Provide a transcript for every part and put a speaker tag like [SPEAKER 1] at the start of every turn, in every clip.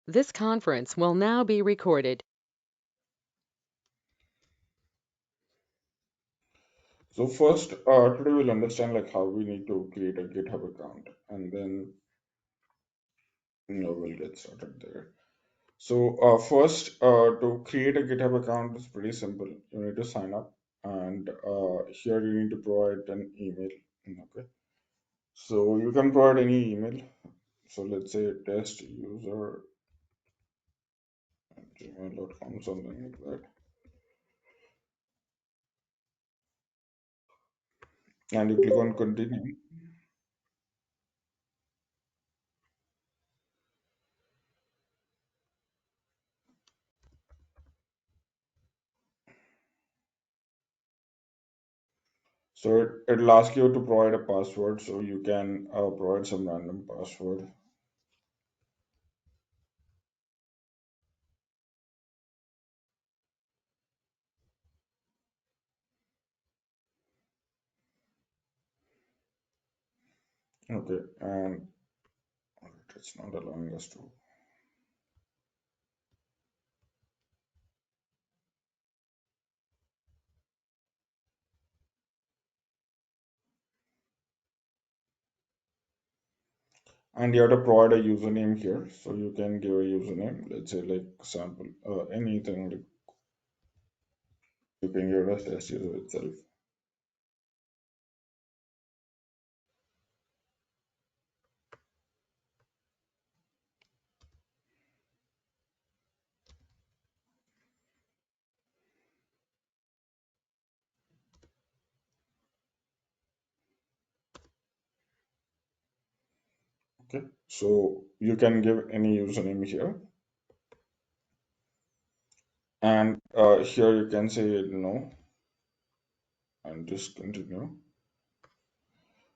[SPEAKER 1] This conference will now be recorded.
[SPEAKER 2] So first, today we'll understand like how we need to create a GitHub account, and then we'll get started there. So first, to create a GitHub account is pretty simple. You need to sign up, and here you need to provide an email. Okay. So you can provide any email. So let's say test user at gmail.com, something like that. And you click on continue. So it'll ask you to provide a password. So you can provide some random password. Okay, and it's not allowing us to. And you have to provide a username here. So you can give a username. Let's say like sample, anything like you can give as test user itself. Okay, so you can give any username here, and here you can say no and just continue.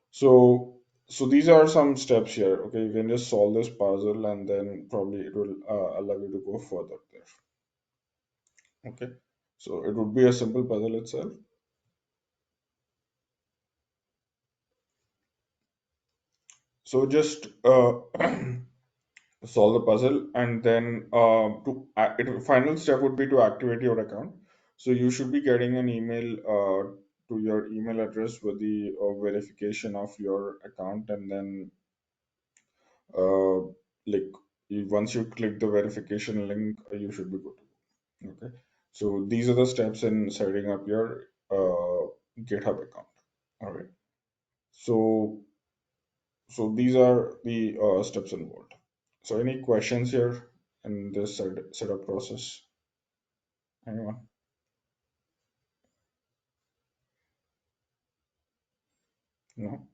[SPEAKER 2] So these are some steps here. Okay, you can just solve this puzzle, and then probably it will allow you to go further there. Okay, so it would be a simple puzzle itself. So just solve the puzzle, and then final step would be to activate your account. So you should be getting an email to your email address with the verification of your account, and then uh, like once you click the verification link, you should be good. Okay, so these are the steps in setting up your GitHub account. All right. So these are the steps involved. So any questions here in this setup process? Anyone? No?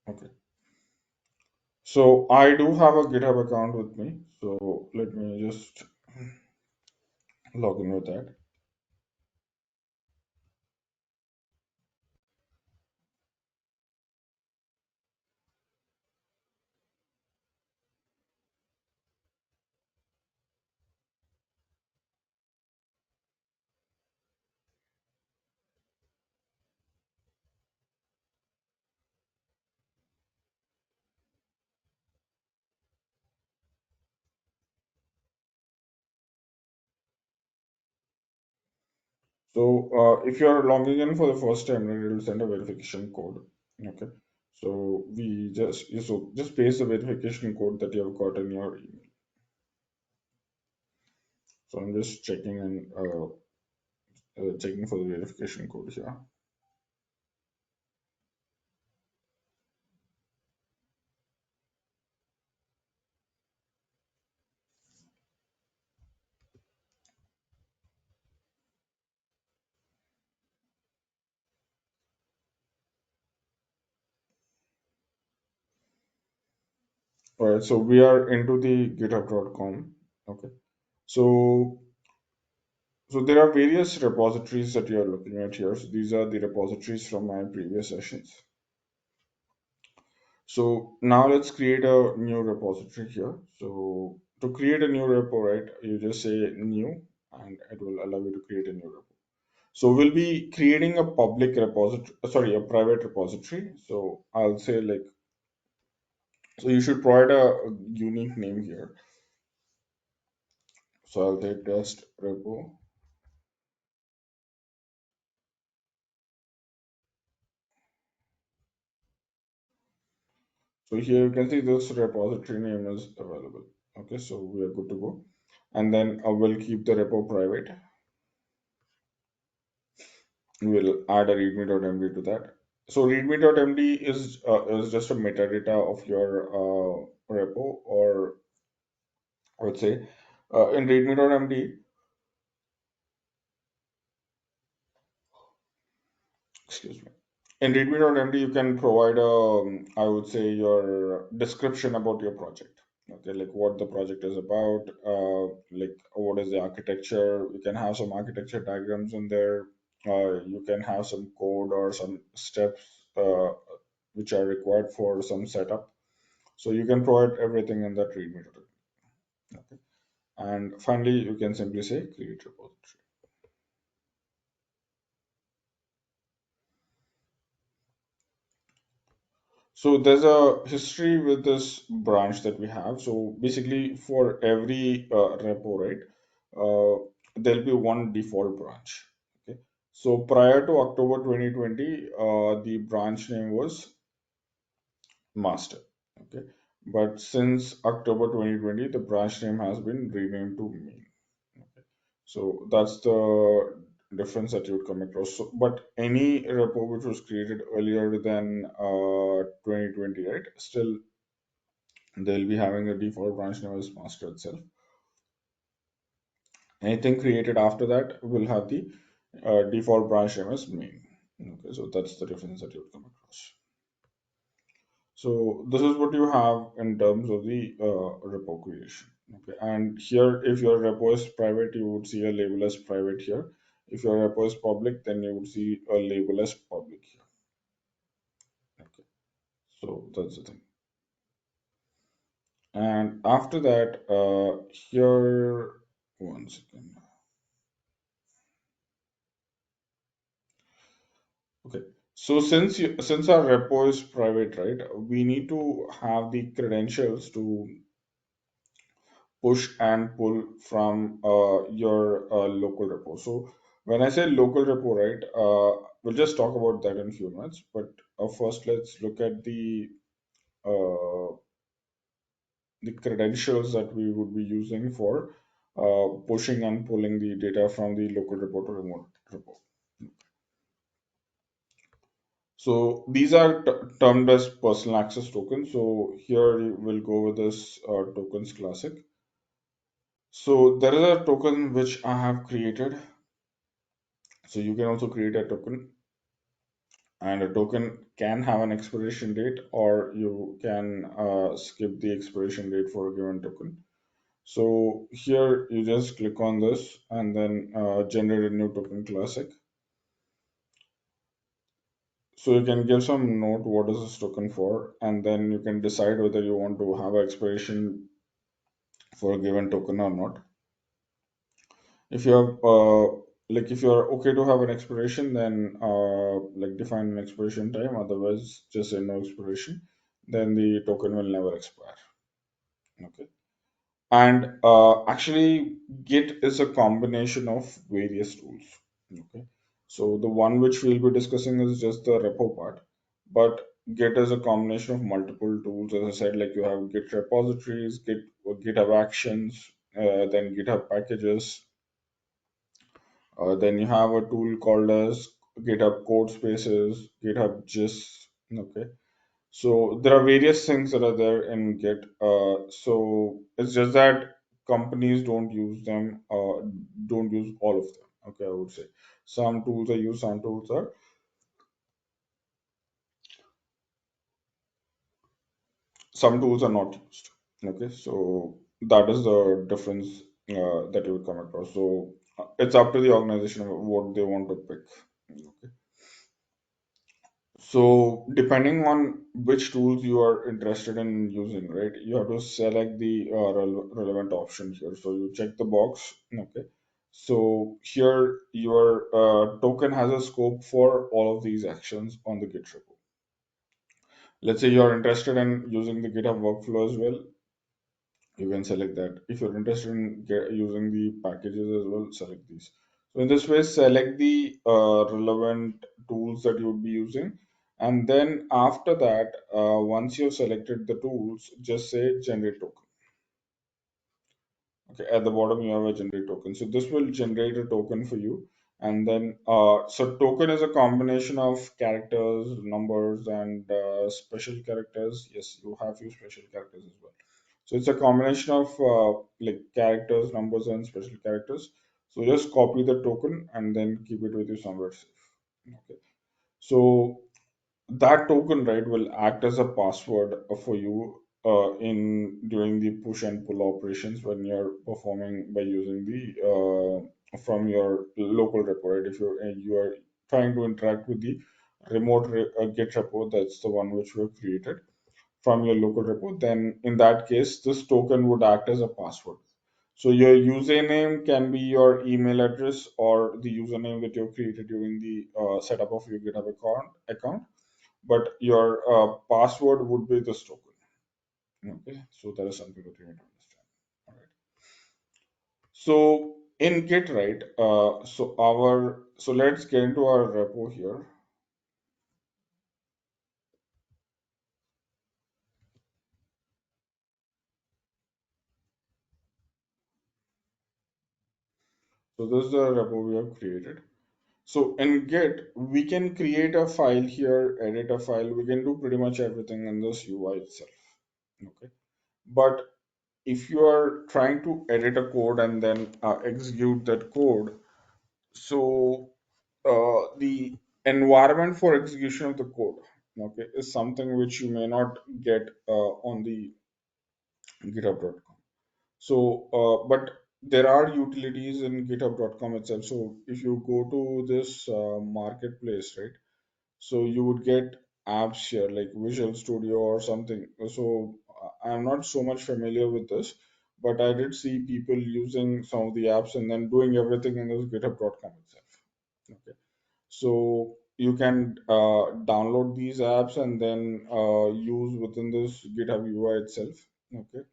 [SPEAKER 2] Okay. So I do have a GitHub account with me. So let me just log in with that. So if you are logging in for the first time, then it will send a verification code. Okay. So just paste the verification code that you have got in your email. So I'm just checking and checking for the verification code here. All right. So we are into the github.com. Okay. So there are various repositories that you are looking at here. So these are the repositories from my previous sessions. So now let's create a new repository here. So to create a new repo, right, you just say new and it will allow you to create a new repo. So we'll be creating a public repository, sorry, a private repository. So I'll say like, so you should provide a unique name here. So I'll take test repo. So here you can see this repository name is available. Okay, so we are good to go. And then I will keep the repo private. We'll add a readme.md to that. So readme.md is just a metadata of your repo, or I would say in readme.md, excuse me. In readme.md, you can provide I would say, your description about your project. Okay, like what the project is about, like what is the architecture. You can have some architecture diagrams in there. You can have some code or some steps which are required for some setup. So you can provide everything in that readme.md. Okay. And finally, you can simply say create repository. So there's a history with this branch that we have. So basically, for every repo, right, there'll be one default branch. Okay. So prior to October 2020, the branch name was master. Okay. But since October 2020, the branch name has been renamed to main. Okay. So that's the difference that you would come across. So, but any repo which was created earlier than 2020, right, still they'll be having a default branch name as master itself. Anything created after that will have the default branch name as main. Okay, so that's the difference that you would come across. So this is what you have in terms of the repo creation. Okay, and here if your repo is private, you would see a label as private here. If your repo is public, then you would see a label as public here. Okay, so that's the thing. And after that, here, one second. Okay. So since our repo is private, right, we need to have the credentials to push and pull from your local repo. So when I say local repo, right, we'll just talk about that in a few minutes. But first, let's look at uh, the credentials that we would be using for pushing and pulling the data from the local repo to remote repo. So these are termed as personal access tokens. So here we'll go with this tokens classic. So there is a token which I have created. So you can also create a token, and a token can have an expiration date, or you can skip the expiration date for a given token. So here you just click on this and then generate a new token classic. So you can give some note what is this token for, and then you can decide whether you want to have an expiration for a given token or not. If you have like if you're okay to have an expiration, then like define an expiration time. Otherwise, just say no expiration. Then the token will never expire. Okay. And actually, Git is a combination of various tools. Okay. So the one which we'll be discussing is just the repo part, but Git is a combination of multiple tools. As I said, like you have Git repositories, GitHub Actions, then GitHub packages. Then you have a tool called as GitHub Code Spaces, GitHub GIS. Okay. So there are various things that are there in Git. So it's just that companies don't use them, don't use all of them. Okay, I would say some tools are used, some tools are not used. Okay, so that is the difference that you would come across. So it's up to the organization what they want to pick. Okay. So depending on which tools you are interested in using, right, you have to select the relevant option here. So you check the box. Okay. So here your token has a scope for all of these actions on the Git repo. Let's say you're interested in using the GitHub workflow as well. You can select that. If you're interested in using the packages as well, select these. So in this way, select the relevant tools that you would be using. And then after that, once you've selected the tools, just say generate token. Okay, at the bottom you have a generate token. So this will generate a token for you. And then, so token is a combination of characters, numbers, and special characters. Yes, you have few special characters as well. So it's a combination of like characters, numbers, and special characters. So just copy the token and then keep it with you somewhere safe. Okay. So that token, right, will act as a password for you in during the push and pull operations when you're performing by using the from your local repo, right? If you are trying to interact with the Git repo, that's the one which we have created from your local repo, then in that case, this token would act as a password. So your username can be your email address or the username that you've created during the setup of your GitHub account, but your password would be this token. Okay, so that is something that you need to understand. All right. So in Git, right? So let's get into our repo here. So this is the repo we have created. So in Git, we can create a file here, edit a file. We can do pretty much everything in this UI itself. Okay. But if you are trying to edit a code and then execute that code, so the environment for execution of the code, okay, is something which you may not get on the github.com. So, but there are utilities in github.com itself. So if you go to this marketplace, right? So you would get apps here like Visual Studio or something. So I'm not so much familiar with this, but I did see people using some of the apps and then doing everything in this github.com itself. Okay. So you can download these apps and then use within this GitHub UI itself. Okay.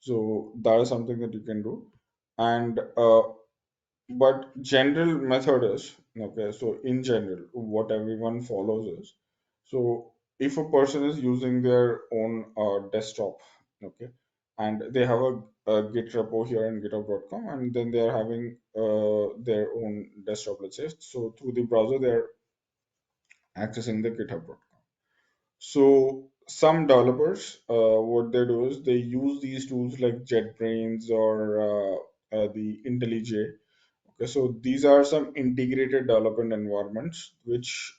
[SPEAKER 2] So that is something that you can do. And but general method is okay. So in general, what everyone follows is, so if a person is using their own desktop, okay, and they have a Git repo here in GitHub.com, and then they are having their own desktop, let's say. So through the browser, they are accessing the GitHub.com. So some developers, what they do is they use these tools like JetBrains or the IntelliJ. Okay, so these are some integrated development environments which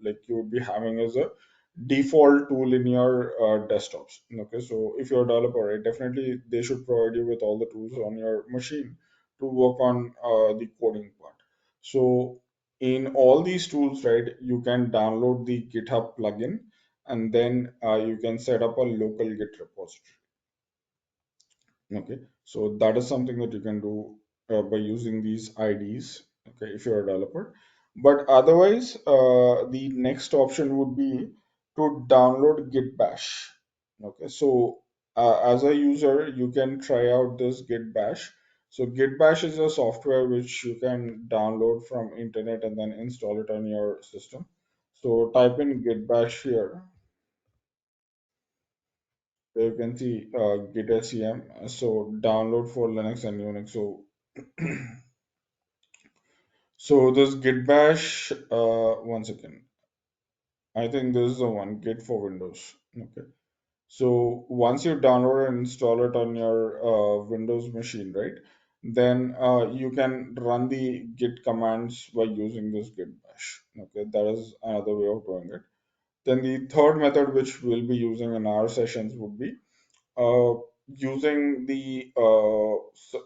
[SPEAKER 2] like you would be having as a default tool in your desktops. Okay, so if you're a developer, right, definitely they should provide you with all the tools on your machine to work on the coding part. So in all these tools, right, you can download the GitHub plugin and then you can set up a local Git repository. Okay, so that is something that you can do by using these IDs, okay, if you're a developer. But otherwise, the next option would be to download Git Bash. Okay, so as a user, you can try out this Git Bash. So Git Bash is a software which you can download from internet and then install it on your system. So type in Git Bash here. So you can see Git SEM. So download for Linux and Unix. So so this Git Bash, one second. I think this is the one, Git for Windows. Okay. So once you download and install it on your Windows machine, right? Then you can run the Git commands by using this Git Bash. Okay, that is another way of doing it. Then the third method which we'll be using in our sessions would be uh, using an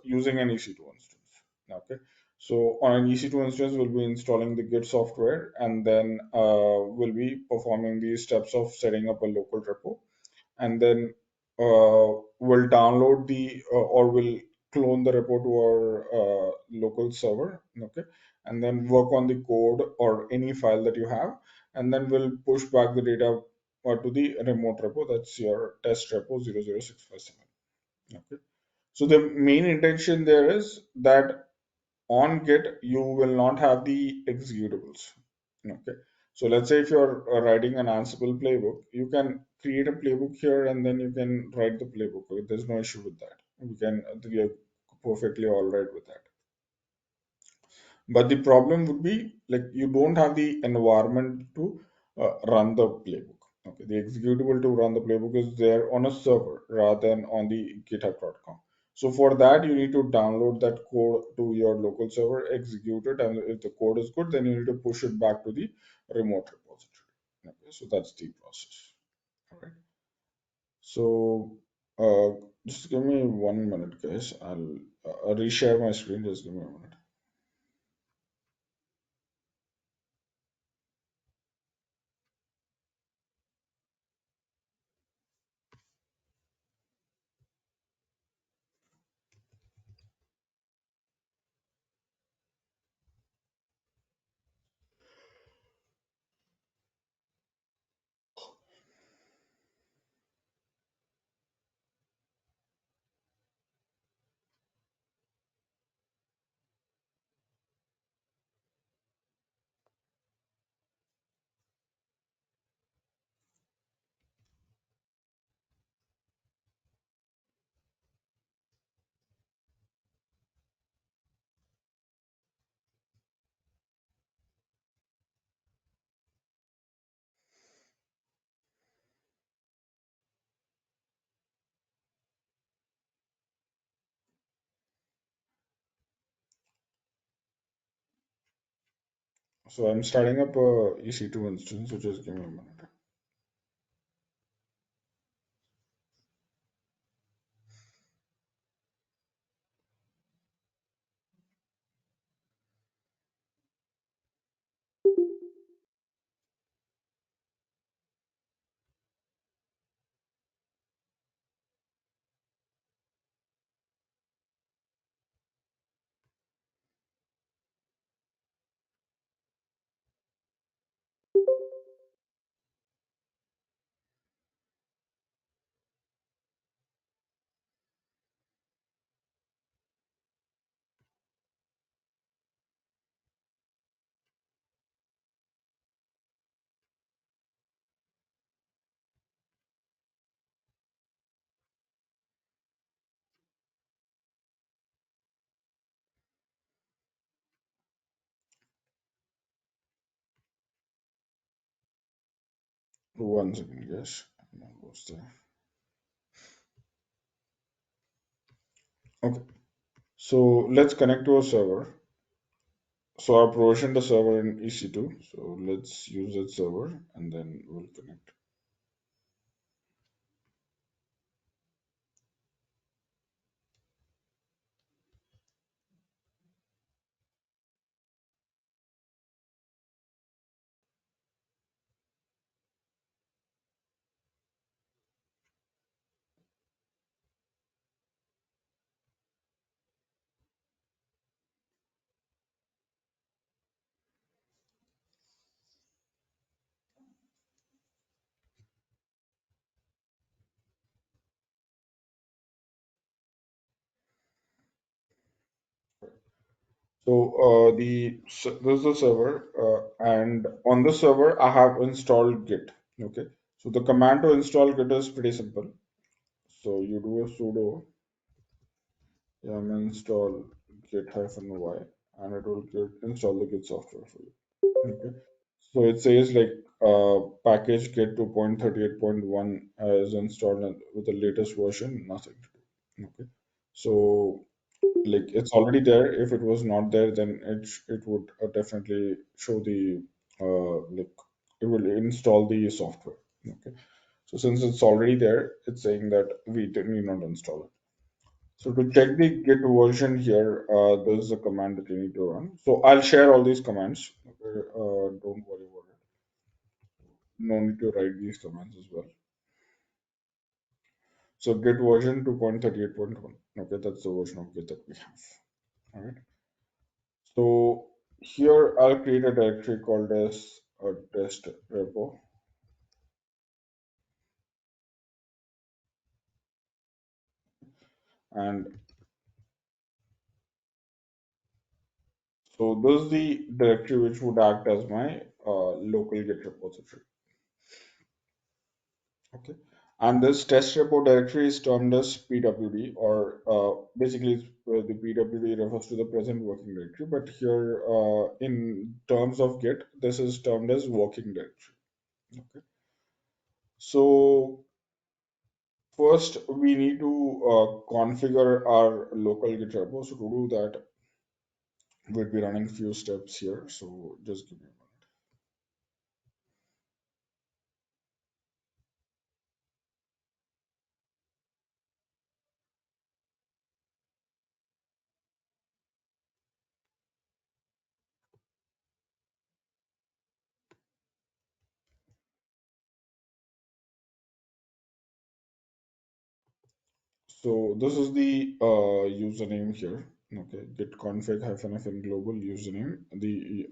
[SPEAKER 2] EC2 instance. Okay, so on an EC2 instance, we'll be installing the Git software, and then we'll be performing these steps of setting up a local repo, and then we'll download the or we'll clone the repo to our local server. Okay, and then work on the code or any file that you have, and then we'll push back the data to the remote repo. That's your test repo 00657. Okay. So the main intention there is that on Git you will not have the executables. Okay. So let's say if you're writing an Ansible playbook, you can create a playbook here and then you can write the playbook. Okay? There's no issue with that. We are perfectly all right with that. But the problem would be like you don't have the environment to run the playbook. Okay, the executable to run the playbook is there on a server rather than on the github.com. So for that, you need to download that code to your local server, execute it, and if the code is good, then you need to push it back to the remote repository. Okay, so that's the process. All right. So uh, just give me 1 minute, guys. I'll reshare my screen. Just give me a minute. So I'm starting up a EC2 instance, so just give me a minute. One second, guys. I'm almost there. Okay, so let's connect to a server. So I provisioned the server in EC2. So let's use that server and then we'll connect. So this is the server, and on the server I have installed Git. Okay, so the command to install Git is pretty simple. So you do a sudo yum install git -y and it will install the Git software for you. Okay. So it says like package get 2.38.1 is installed with the latest version, nothing to do. Okay. So like it's already there. If it was not there, then it would definitely show the like it will install the software. Okay. So since it's already there, it's saying that we need not install it. So to check the Git version here, there's a command that you need to run. So I'll share all these commands. Okay, don't worry about it. No need to write these commands as well. So Git version 2.38.1. Okay, that's the version of Git that we have. All right. So here I'll create a directory called as a test repo. And so this is the directory which would act as my local Git repository. Okay. And this test repo directory is termed as PWD, or basically the PWD refers to the present working directory. But here, in terms of Git, this is termed as working directory. Okay. So first, we need to configure our local Git repo. So to do that, we'll be running few steps here. So just give me a minute. So this is the username here. Okay, git config -f global username. The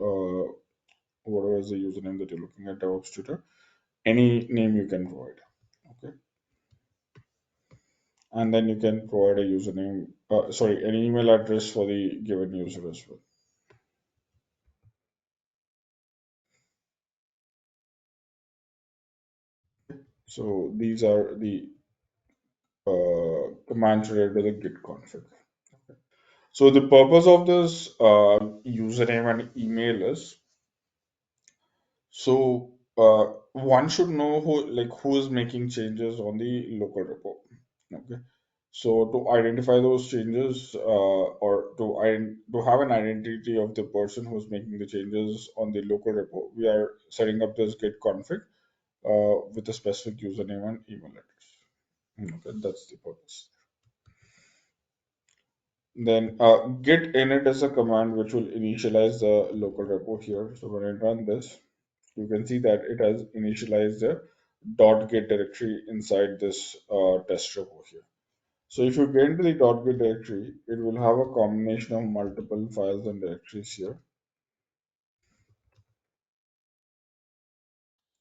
[SPEAKER 2] whatever is the username that you're looking at DevOps Tutor, any name you can provide. Okay, and then you can provide a username. Sorry, an email address for the given user as well. So these are the commands related to the git config. So the purpose of this username and email is so one should know who is making changes on the local repo. Okay. So to identify those changes or to have an identity of the person who's making the changes on the local repo, we are setting up this git config with a specific username and email address. Okay, that's the purpose. Then git init is a command which will initialize the local repo here. So when I run this, you can see that it has initialized a .git directory inside this test repo here. So if you get into the .git directory, it will have a combination of multiple files and directories here.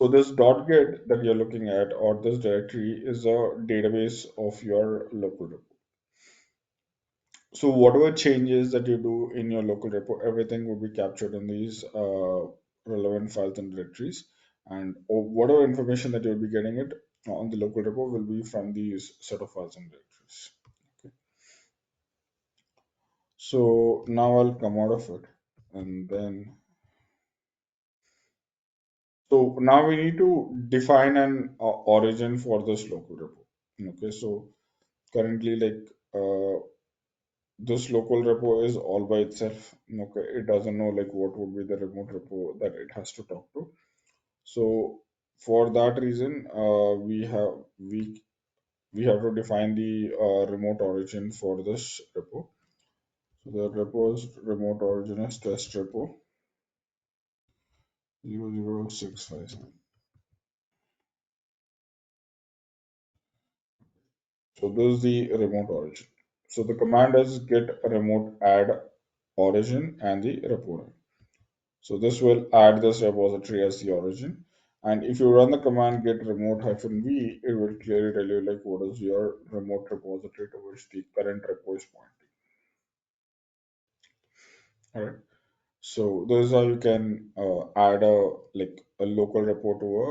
[SPEAKER 2] So this .git that you're looking at, or this directory, is a database of your local repo. So whatever changes that you do in your local repo, everything will be captured in these relevant files and directories. And whatever information that you'll be getting it on the local repo will be from these set of files and directories. Okay. So now I'll come out of it, and then so now we need to define an origin for this local repo. Okay, so currently this local repo is all by itself. Okay, it doesn't know what would be the remote repo that it has to talk to. So for that reason, we have to define the remote origin for this repo. So the repo's remote origin is test repo 00657. So this is the remote origin. So the command is get remote add origin and the repo name. So this will add this repository as the origin. And if you run the command get remote -v, it will clearly tell you what is your remote repository to which the current repo is pointing. All right. So this is how you can add a local repo to a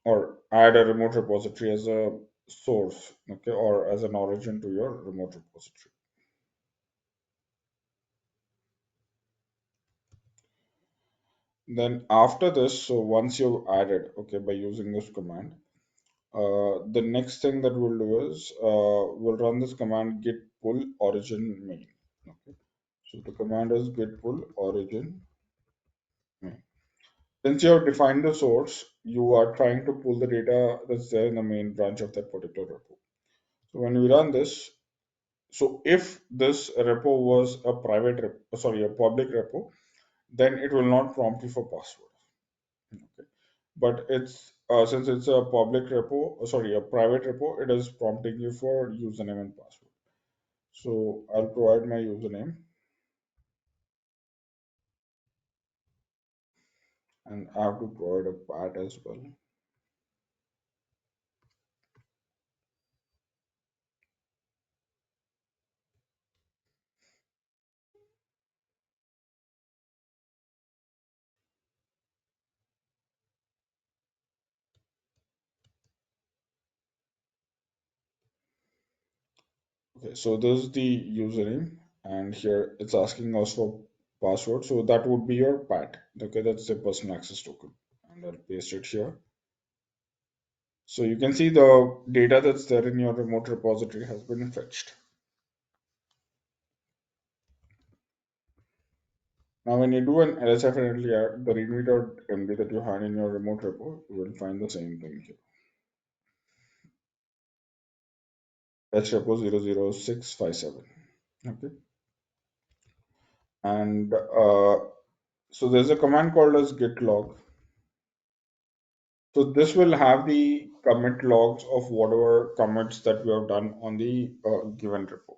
[SPEAKER 2] or add a remote repository as a source, okay, or as an origin to your remote repository. Then after this, so once you've added, okay, by using this command, the next thing that we'll do is we'll run this command git pull origin main. Okay. So the command is git pull origin main. Since you have defined the source, you are trying to pull the data that's there in the main branch of that particular repo. So when we run this, so if this repo was a a public repo, then it will not prompt you for password. Okay. But it's since it's a public repo, a private repo, it is prompting you for username and password. So I'll provide my username and I have to provide a pat as well. Okay, so this is the username, and here it's asking us for password. So that would be your PAT. Okay, that's the personal access token, and I'll paste it here. So you can see the data that's there in your remote repository has been fetched. Now, when you do an LSF the readme.md that you had in your remote repo, you will find the same thing here. Fetch repo 00657. Okay, and so there's a command called as git log. So this will have the commit logs of whatever commits that we have done on the given repo.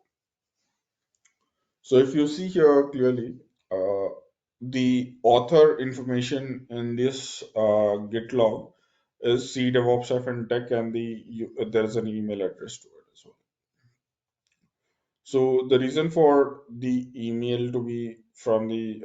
[SPEAKER 2] So if you see here clearly, uh, the author information in this git log is C DevOps Tech, and there's an email address to it as well. So the reason for the email to be from the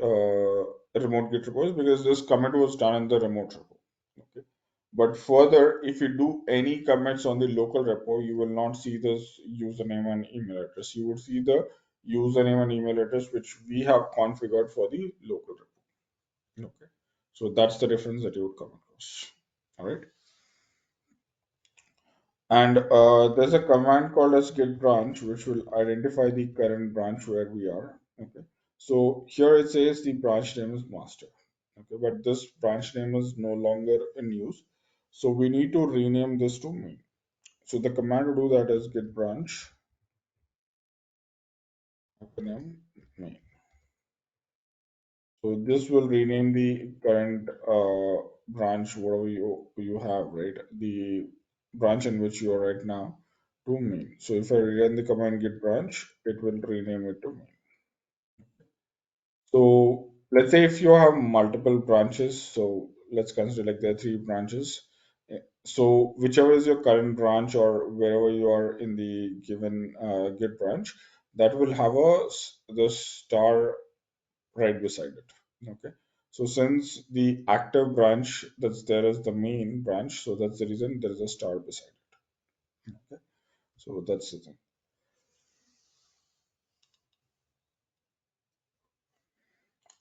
[SPEAKER 2] remote Git repo is because this commit was done in the remote repo. Okay. But further, if you do any commits on the local repo, you will not see this username and email address. You would see the username and email address which we have configured for the local repo. Okay. So that's the difference that you would come across. All right. And there's a command called as git branch, which will identify the current branch where we are. Okay. So here it says the branch name is master. Okay, but this branch name is no longer in use. So we need to rename this to main. So the command to do that is git branch name main. So this will rename the current branch, whatever you have, right? The branch in which you are right now to main. So if I run the command git branch, it will rename it to main. So let's say if you have multiple branches, so let's consider like there are three branches. So whichever is your current branch or wherever you are in the given Git branch, that will have the star right beside it. Okay. So since the active branch that's there is the main branch, so that's the reason there is a star beside it. Okay. So that's the thing.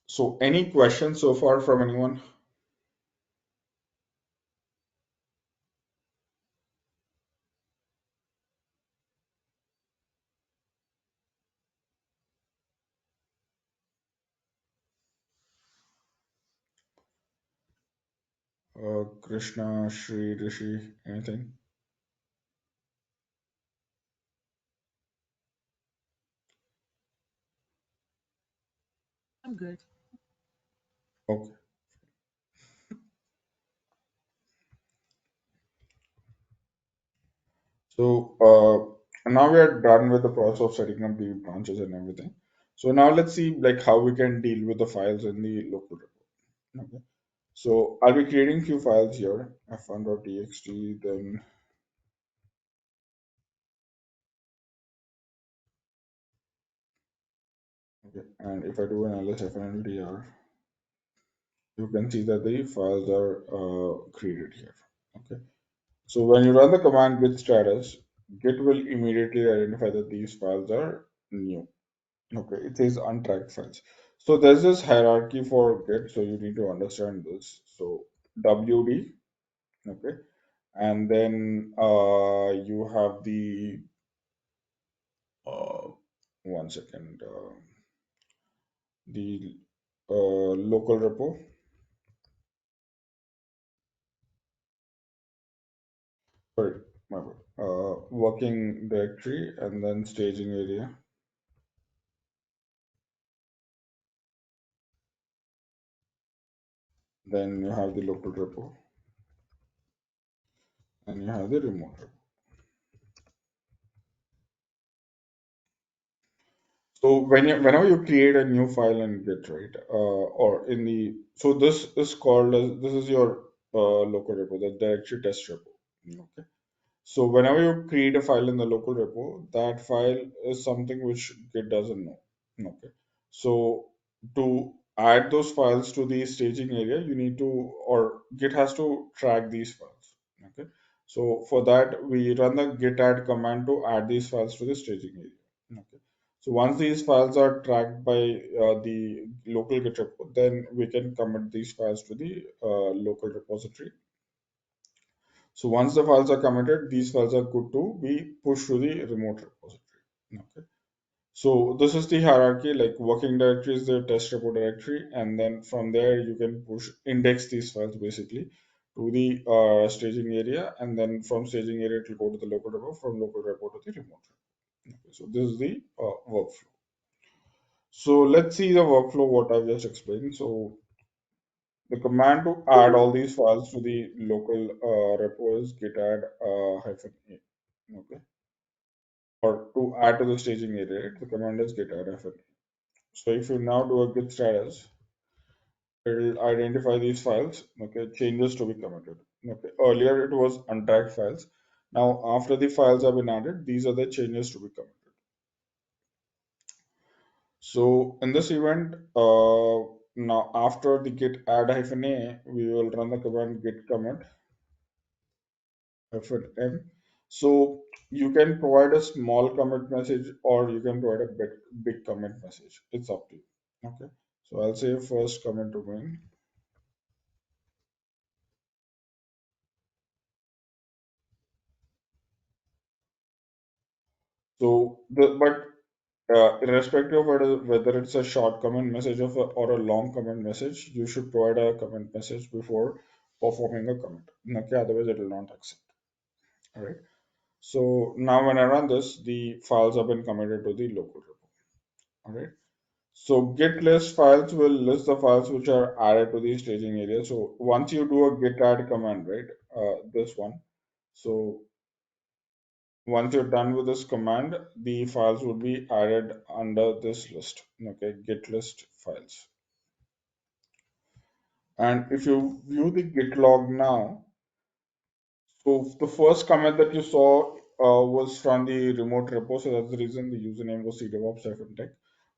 [SPEAKER 2] So any questions so far from anyone? Krishna, Shri, Rishi, anything?
[SPEAKER 1] I'm good.
[SPEAKER 2] Okay. So now we are done with the process of setting up the branches and everything. So now let's see like how we can deal with the files in the local repo. Okay. So I'll be creating few files here, f1.txt, then okay, and if I do an ls fnldr, you can see that the files are created here. Okay. So when you run the command git status, Git will immediately identify that these files are new. Okay, it says untracked files. So there's this hierarchy for Git, so you need to understand this. So WD, okay, and then you have the uh, one second, the local repo. Sorry, my bad. Working directory and then staging area. Then you have the local repo and you have the remote repo. So whenever you create a new file in Git, right, or in the so this is called as this is your local repo, the directory test repo. Okay. So whenever you create a file in the local repo, that file is something which Git doesn't know. Okay. So to add those files to the staging area, you need to or Git has to track these files. Okay. So for that, we run the git add command to add these files to the staging area. Okay. So once these files are tracked by the local Git repo, then we can commit these files to the local repository. So once the files are committed, these files are good to be pushed to the remote repository. Okay. So this is the hierarchy, like working directory is the test repo directory, and then from there you can push index these files basically to the staging area, and then from staging area it will go to the local repo, from local repo to the remote repo. Okay, so this is the workflow. So let's see the workflow what I've just explained. So the command to add all these files to the local repo is git add hyphen a. Okay, or to add to the staging area, right? The command is git add hyphen a. So if you now do a git status, it will identify these files. Okay, changes to be committed. Okay, earlier it was untracked files. Now after the files have been added, these are the changes to be committed. So in this event, now after the git add hyphen a, we will run the command git commit hyphen m. So you can provide a small commit message or you can provide a big commit message. It's up to you. Okay. So I'll say first commit domain. So the but irrespective of whether it's a short comment message or a long comment message, you should provide a comment message before performing a commit. Okay, otherwise it will not accept. All right. So now when I run this, the files have been committed to the local repo. All right. So git list files will list the files which are added to the staging area. So once you do a git add command, right? This one. So once you're done with this command, the files will be added under this list. Okay, git list files. And if you view the git log now, so the first commit that you saw was from the remote repo, so that's the reason the username was cdevops-tech.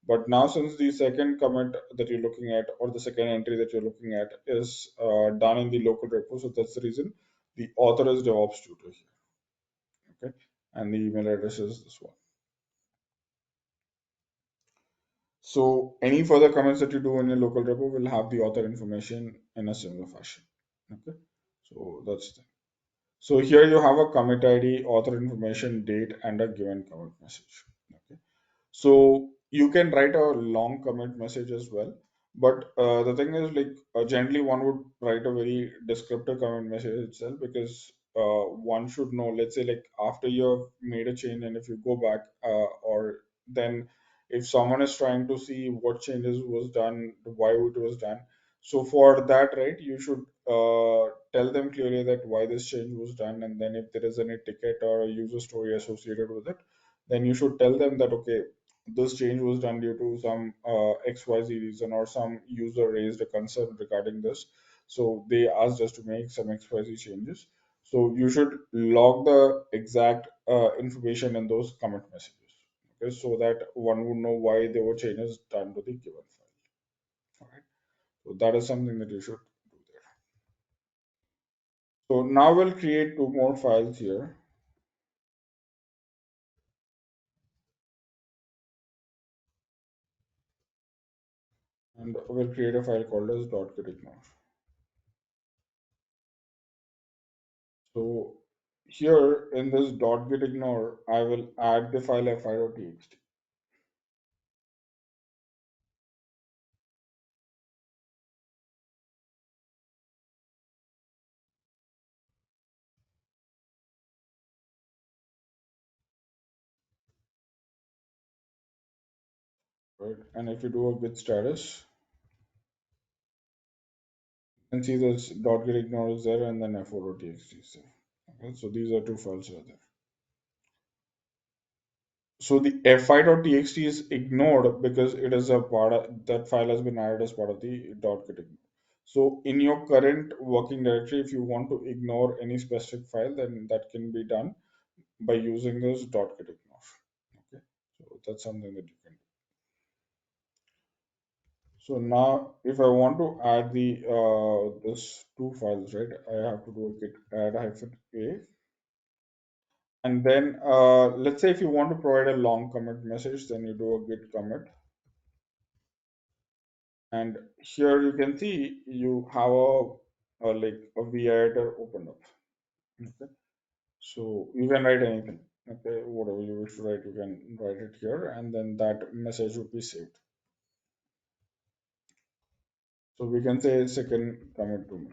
[SPEAKER 2] But now, since the second commit that you're looking at, or the second entry that you're looking at, is done in the local repo, so that's the reason the author is DevOps tutor here. Okay, and the email address is this one. So any further comments that you do in your local repo will have the author information in a similar fashion. Okay, so that's the So here you have a commit ID, author information, date, and a given commit message. Okay. So you can write a long commit message as well. But the thing is, like, generally one would write a very descriptive commit message itself because one should know, let's say, like after you have made a change and if you go back, or then if someone is trying to see what changes was done, why it was done. So for that, right, you should tell them clearly that why this change was done, and then if there is any ticket or a user story associated with it, then you should tell them that okay, this change was done due to some XYZ reason or some user raised a concern regarding this. So they asked us to make some XYZ changes. So you should log the exact information in those commit messages. Okay, so that one would know why there were changes done to the given file. All right. So that is something that you should do there. So now we'll create two more files here, and we'll create a file called as .gitignore. So here in this .gitignore, I will add the file fi.txt, right? And if you do a git status, you can see this .gitignore is there and then f4.txt is there. Okay, so these are two files right there. So the fi.txt is ignored because it is a part of that file has been added as part of the .gitignore. So in your current working directory, if you want to ignore any specific file, then that can be done by using this .gitignore. Okay, so that's something that you can do. So now, if I want to add the this two files, right, I have to do a git add hyphen a, And then let's say if you want to provide a long commit message, then you do a git commit. And here you can see you have a like a V editor opened up. Okay. So you can write anything. Okay, whatever you wish to write, you can write it here, and then that message would be saved. So we can say second commit to me,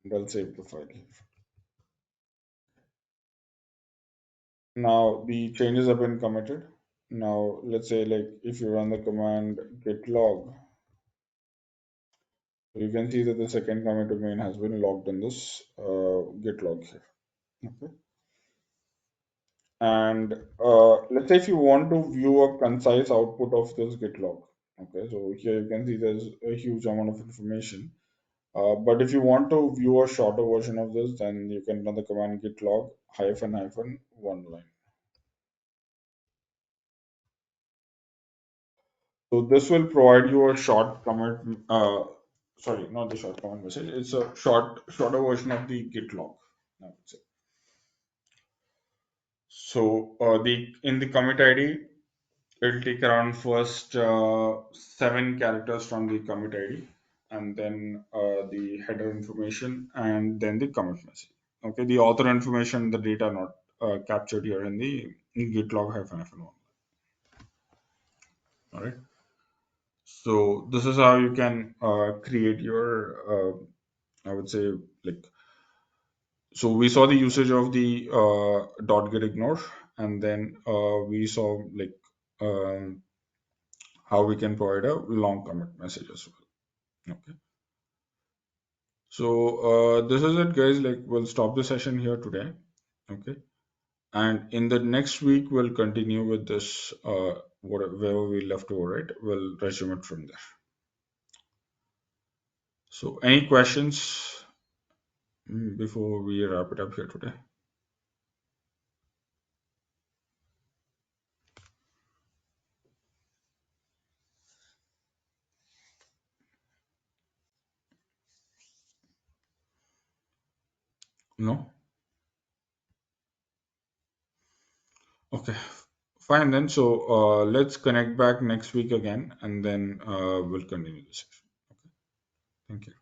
[SPEAKER 2] and I'll save the file here. Now the changes have been committed. Now let's say like if you run the command git log, you can see that the second commit to main has been logged in this git log here. Okay. And let's say if you want to view a concise output of this git log. Okay, so here you can see there's a huge amount of information. But if you want to view a shorter version of this, then you can run the command git log hyphen hyphen one line. So this will provide you a short commit, sorry, not the short commit message. It's a shorter version of the git log, I would say. So the in the commit ID, it'll take around first 7 characters from the commit ID, and then the header information, and then the commit message. Okay, the author information, the data not captured here in the git log hyphen hyphen one. All right. So this is how you can create your, I would say, like, so we saw the usage of the dot get ignore, and then we saw like um, how we can provide a long commit message as well. Okay. So this is it, guys. Like, we'll stop the session here today. Okay. And in the next week, we'll continue with this, wherever we left over, right? We'll resume it from there. So, any questions before we wrap it up here today? No? Okay. Fine then. So, let's connect back next week again, and then we'll continue the session. Okay. Thank you.